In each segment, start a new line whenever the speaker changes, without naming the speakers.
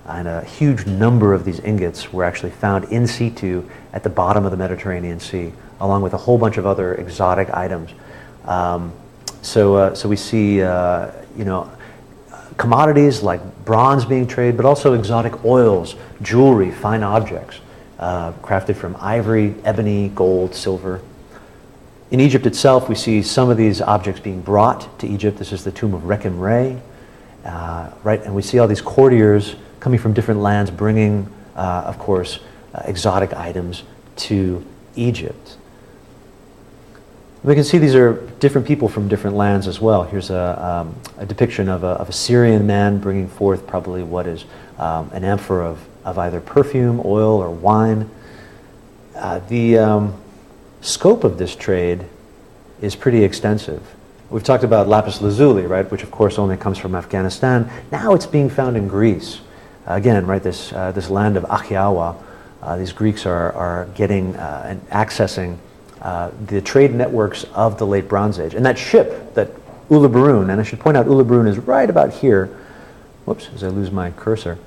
and a huge number of these ingots were actually found in situ at the bottom of the Mediterranean Sea, along with a whole bunch of other exotic items. So we see, commodities like bronze being traded, but also exotic oils, jewelry, fine objects, crafted from ivory, ebony, gold, silver. In Egypt itself, we see some of these objects being brought to Egypt. This is the tomb of Rekhim Re, right? And we see all these courtiers coming from different lands, bringing, of course, exotic items to Egypt. We can see these are different people from different lands as well. Here's a depiction of a Syrian man bringing forth probably what is an amphora of either perfume, oil, or wine. The scope of this trade is pretty extensive. We've talked about lapis lazuli, right, which of course only comes from Afghanistan. Now it's being found in Greece. Again, right, this land of Achiawa, these Greeks are getting and accessing the trade networks of the late Bronze Age. And that ship, that Uluburun, and I should point out Uluburun is right about here, whoops, as I lose my cursor,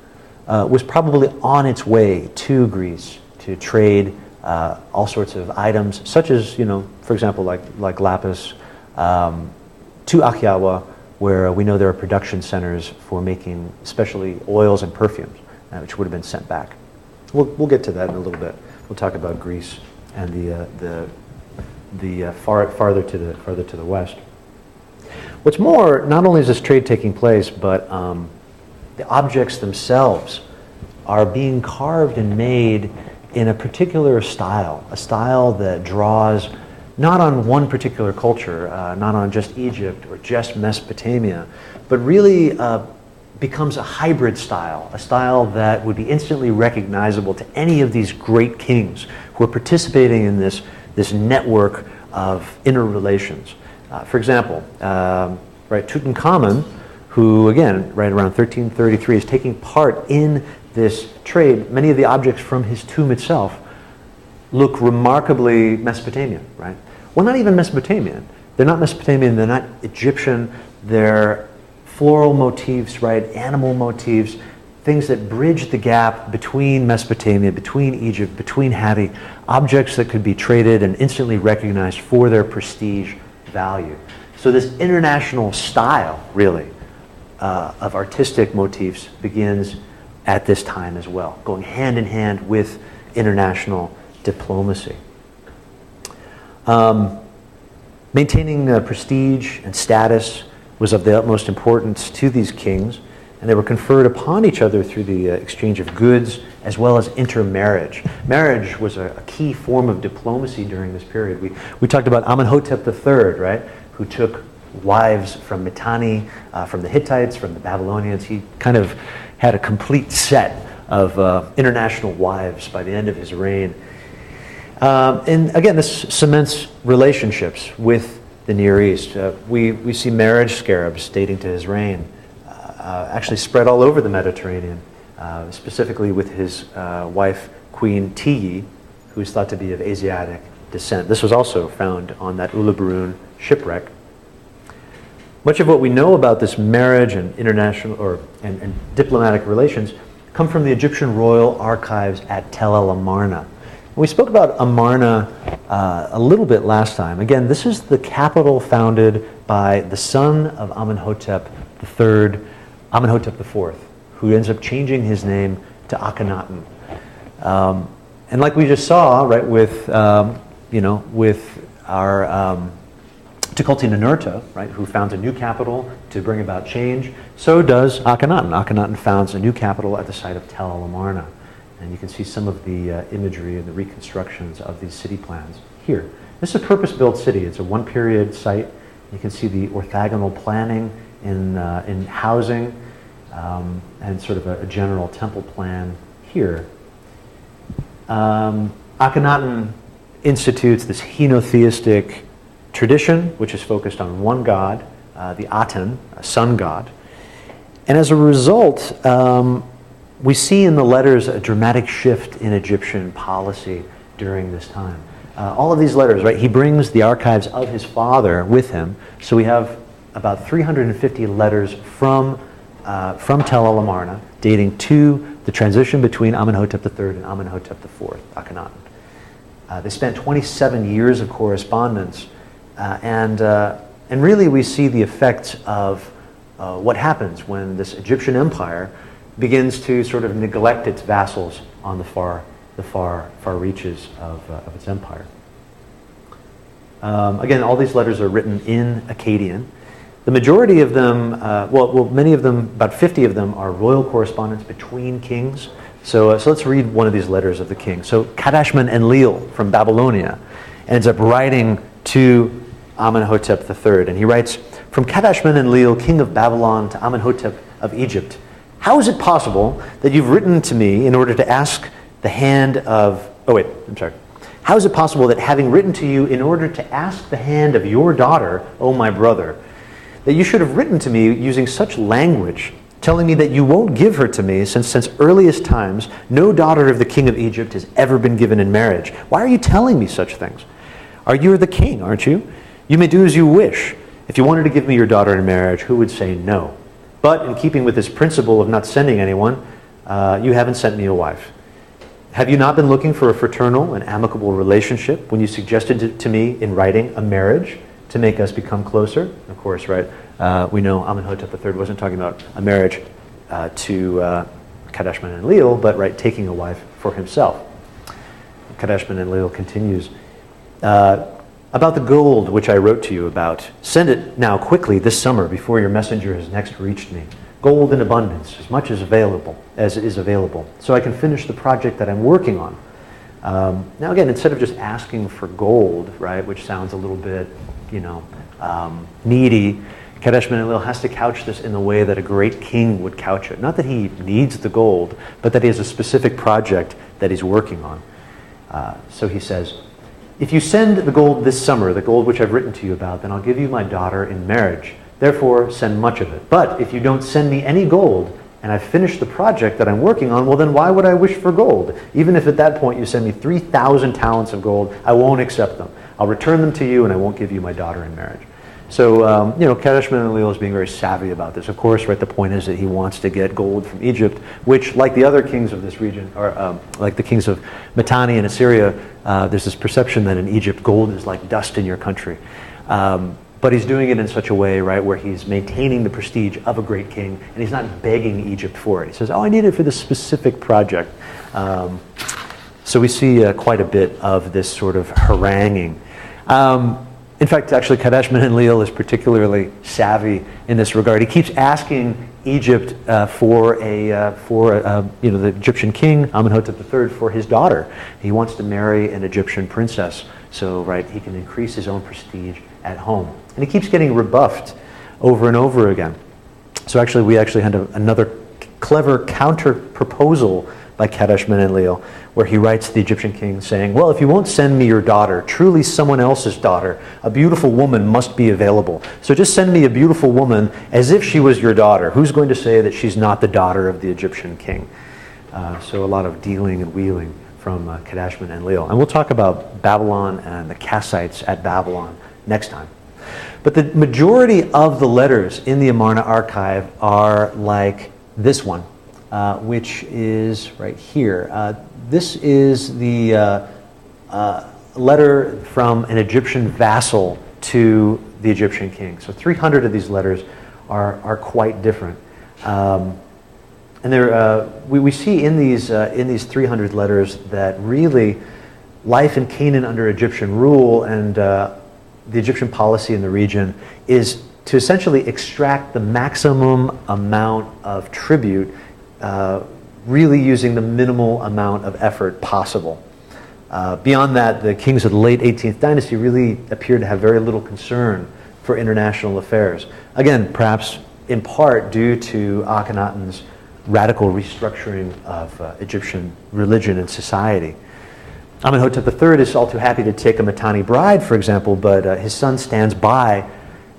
was probably on its way to Greece to trade all sorts of items, such as, for example, like lapis, to Achiawa, where we know there are production centers for making especially oils and perfumes, which would have been sent back. We'll get to that in a little bit. We'll talk about Greece and the farther to the west. What's more, not only is this trade taking place, but the objects themselves are being carved and made in a particular style, a style that draws not on one particular culture, not on just Egypt or just Mesopotamia, but really becomes a hybrid style, a style that would be instantly recognizable to any of these great kings who are participating in this network of interrelations. For example, right, Tutankhamun, who again, right around 1333, is taking part in this trade. Many of the objects from his tomb itself look remarkably Mesopotamian, right? Well, not even Mesopotamian. They're not Mesopotamian, they're not Egyptian, they're floral motifs, right? Animal motifs, things that bridge the gap between Mesopotamia, between Egypt, between Hatti, objects that could be traded and instantly recognized for their prestige value. So this international style, really, of artistic motifs begins at this time as well, going hand in hand with international diplomacy. Maintaining prestige and status was of the utmost importance to these kings, and they were conferred upon each other through the exchange of goods as well as intermarriage. Marriage was a key form of diplomacy during this period. We talked about Amenhotep III, right, who took wives from Mitanni, from the Hittites, from the Babylonians. He kind of had a complete set of international wives by the end of his reign. And again, this cements relationships with the Near East. We see marriage scarabs dating to his reign, actually spread all over the Mediterranean, specifically with his wife, Queen Tiye, who is thought to be of Asiatic descent. This was also found on that Uluburun shipwreck. Much of what we know about this marriage and international and diplomatic relations come from the Egyptian royal archives at Tel El Amarna. We spoke about Amarna a little bit last time. Again, this is the capital founded by the son of Amenhotep III, Amenhotep IV, who ends up changing his name to Akhenaten. And like we just saw, right, with our Tukulti-Ninurta, right, who founds a new capital to bring about change, so does Akhenaten. Akhenaten founds a new capital at the site of Tel El Amarna. And you can see some of the imagery and the reconstructions of these city plans here. This is a purpose-built city. It's a one-period site. You can see the orthogonal planning in housing and sort of a general temple plan here. Akhenaten institutes this henotheistic tradition, which is focused on one god, the Aten, a sun god. And as a result, we see in the letters a dramatic shift in Egyptian policy during this time. All of these letters, right, he brings the archives of his father with him. So we have about 350 letters from from Tel el Amarna, dating to the transition between Amenhotep III and Amenhotep IV, Akhenaten. They spent 27 years of correspondence, and really we see the effects of what happens when this Egyptian empire begins to sort of neglect its vassals on the far reaches of its empire. Again, all these letters are written in Akkadian. The majority of them, many of them, about 50 of them, are royal correspondence between kings. So let's read one of these letters of the king. So Kadashman Enlil from Babylonia ends up writing to Amenhotep III, and he writes, "From Kadashman Enlil, king of Babylon, to Amenhotep of Egypt, how is it possible that you've written to me in order to ask the hand of..." How is it possible that having written to you in order to ask the hand of your daughter, O my brother, that you should have written to me using such language, telling me that you won't give her to me, since earliest times no daughter of the king of Egypt has ever been given in marriage? Why are you telling me such things? You're the king, aren't you? You may do as you wish. If you wanted to give me your daughter in marriage, who would say no? But in keeping with this principle of not sending anyone, you haven't sent me a wife. Have you not been looking for a fraternal and amicable relationship when you suggested to me in writing a marriage to make us become closer? Of course, right? We know Amenhotep III wasn't talking about a marriage to Kadashman Enlil, but right, taking a wife for himself. Kadashman Enlil continues, "About the gold which I wrote to you about, send it now quickly this summer before your messenger has next reached me. Gold in abundance, as much as is available, so I can finish the project that I'm working on." Now again, instead of just asking for gold, right, which sounds a little bit, needy, Kadashman Enlil has to couch this in the way that a great king would couch it. Not that he needs the gold, but that he has a specific project that he's working on. So he says, "If you send the gold this summer, the gold which I've written to you about, then I'll give you my daughter in marriage. Therefore, send much of it. But if you don't send me any gold, and I've finished the project that I'm working on, well then why would I wish for gold? Even if at that point you send me 3,000 talents of gold, I won't accept them. I'll return them to you and I won't give you my daughter in marriage." So, Kadashman Enlil is being very savvy about this. Of course, right, the point is that he wants to get gold from Egypt, which, like the other kings of this region, or like the kings of Mitanni and Assyria, there's this perception that in Egypt gold is like dust in your country. But he's doing it in such a way, right, where he's maintaining the prestige of a great king, and he's not begging Egypt for it. He says, "Oh, I need it for this specific project." So we see quite a bit of this sort of haranguing. In fact, actually, Kadashman Enlil is particularly savvy in this regard. He keeps asking Egypt for the Egyptian king, Amenhotep III, for his daughter. He wants to marry an Egyptian princess, so right, he can increase his own prestige at home. And he keeps getting rebuffed over and over again. So actually, we had another clever counter-proposal by Kadashman Enlil, where he writes to the Egyptian king saying, "Well, if you won't send me your daughter, truly someone else's daughter, a beautiful woman must be available. So just send me a beautiful woman as if she was your daughter. Who's going to say that she's not the daughter of the Egyptian king?" So a lot of dealing and wheeling from Kadashman Enlil. And we'll talk about Babylon and the Kassites at Babylon next time. But the majority of the letters in the Amarna archive are like this one, which is right here. This is the letter from an Egyptian vassal to the Egyptian king. So 300 of these letters are quite different. And we see in these 300 letters that really life in Canaan under Egyptian rule and the Egyptian policy in the region is to essentially extract the maximum amount of tribute, really using the minimal amount of effort possible. Beyond that, the kings of the late 18th dynasty really appeared to have very little concern for international affairs. Again, perhaps in part due to Akhenaten's radical restructuring of Egyptian religion and society. Amenhotep III is all too happy to take a Mitanni bride, for example, but his son stands by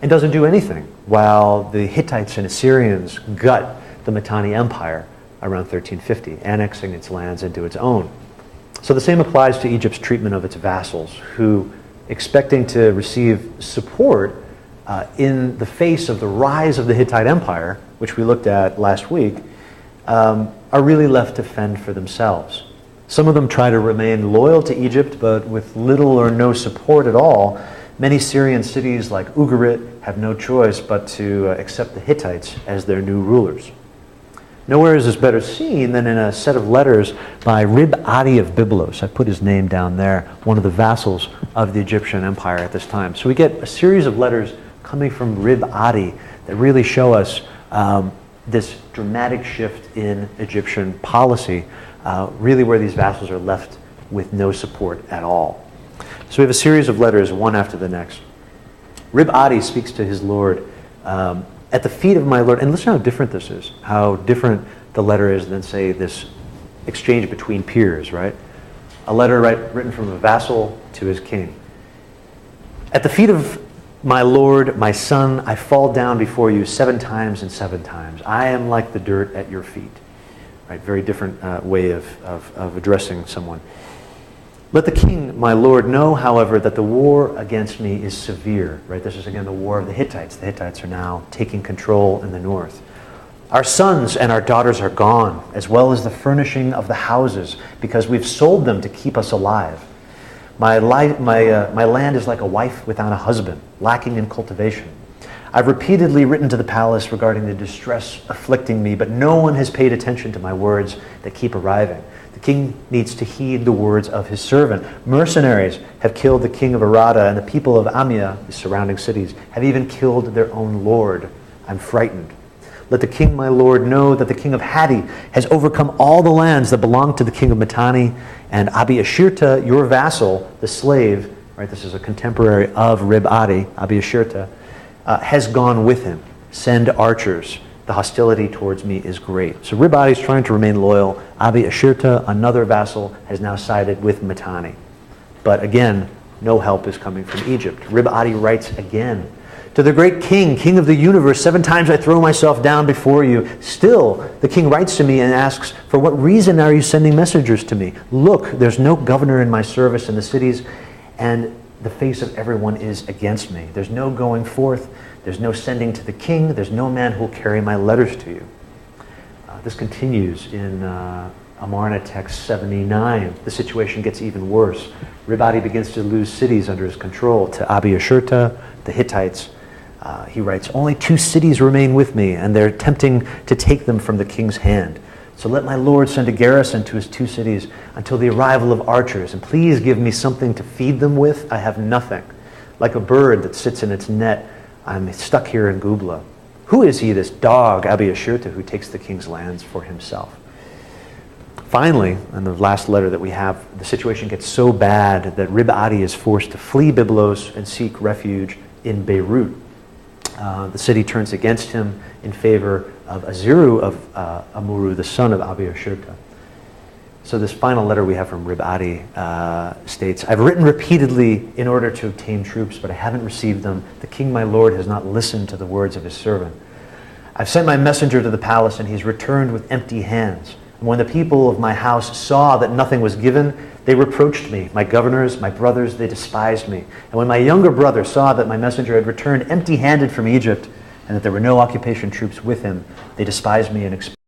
and doesn't do anything, while the Hittites and Assyrians gut the Mitanni Empire around 1350, annexing its lands into its own. So the same applies to Egypt's treatment of its vassals, who, expecting to receive support in the face of the rise of the Hittite Empire, which we looked at last week, are really left to fend for themselves. Some of them try to remain loyal to Egypt, but with little or no support at all, many Syrian cities like Ugarit have no choice but to accept the Hittites as their new rulers. Nowhere is this better seen than in a set of letters by Rib-Adi of Byblos. I put his name down there, one of the vassals of the Egyptian Empire at this time. So we get a series of letters coming from Rib-Adi that really show us this dramatic shift in Egyptian policy, really where these vassals are left with no support at all. So we have a series of letters, one after the next. Rib-Adi speaks to his lord at the feet of my lord, and listen how different this is, how different the letter is than, say, this exchange between peers, right? A letter written from a vassal to his king. At the feet of my lord, my son, I fall down before you 7 times and 7 times. I am like the dirt at your feet. Right? Very different way of addressing someone. Let the king, my lord, know, however, that the war against me is severe. Right? This is again the war of the Hittites. The Hittites are now taking control in the north. Our sons and our daughters are gone, as well as the furnishing of the houses, because we've sold them to keep us alive. My land is like a wife without a husband, lacking in cultivation. I've repeatedly written to the palace regarding the distress afflicting me, but no one has paid attention to my words that keep arriving. The king needs to heed the words of his servant. Mercenaries have killed the king of Arada, and the people of Amia, the surrounding cities, have even killed their own lord. I'm frightened. Let the king, my lord, know that the king of Hatti has overcome all the lands that belong to the king of Mitanni, and Abi-Ashirta, your vassal, the slave, right, this is a contemporary of Rib-Adi, Abi-Ashirta, has gone with him. Send archers. The hostility towards me is great. So Rib-Adi is trying to remain loyal. Abi-Ashirta, another vassal, has now sided with Mitanni. But again, no help is coming from Egypt. Rib-Adi writes again, to the great king, king of the universe, 7 times I throw myself down before you. Still, the king writes to me and asks, for what reason are you sending messengers to me? Look, there's no governor in my service in the cities, and the face of everyone is against me. There's no going forth. There's no sending to the king. There's no man who will carry my letters to you. This continues in Amarna text 79. The situation gets even worse. Rib-Adi begins to lose cities under his control to Abi-Ashirta, the Hittites. He writes, only 2 cities remain with me, and they're attempting to take them from the king's hand. So let my lord send a garrison to his 2 cities until the arrival of archers, and please give me something to feed them with. I have nothing. Like a bird that sits in its net, I'm stuck here in Gubla. Who is he, this dog, Abi-Ashirta, who takes the king's lands for himself? Finally, in the last letter that we have, the situation gets so bad that Rib-Adi is forced to flee Byblos and seek refuge in Beirut. The city turns against him in favor of Aziru of Amuru, the son of Abi-Ashirta. So this final letter we have from Rib-Adi states, I've written repeatedly in order to obtain troops, but I haven't received them. The king, my lord, has not listened to the words of his servant. I've sent my messenger to the palace, and he's returned with empty hands. And when the people of my house saw that nothing was given, they reproached me. My governors, my brothers, they despised me. And when my younger brother saw that my messenger had returned empty-handed from Egypt, and that there were no occupation troops with him, they despised me and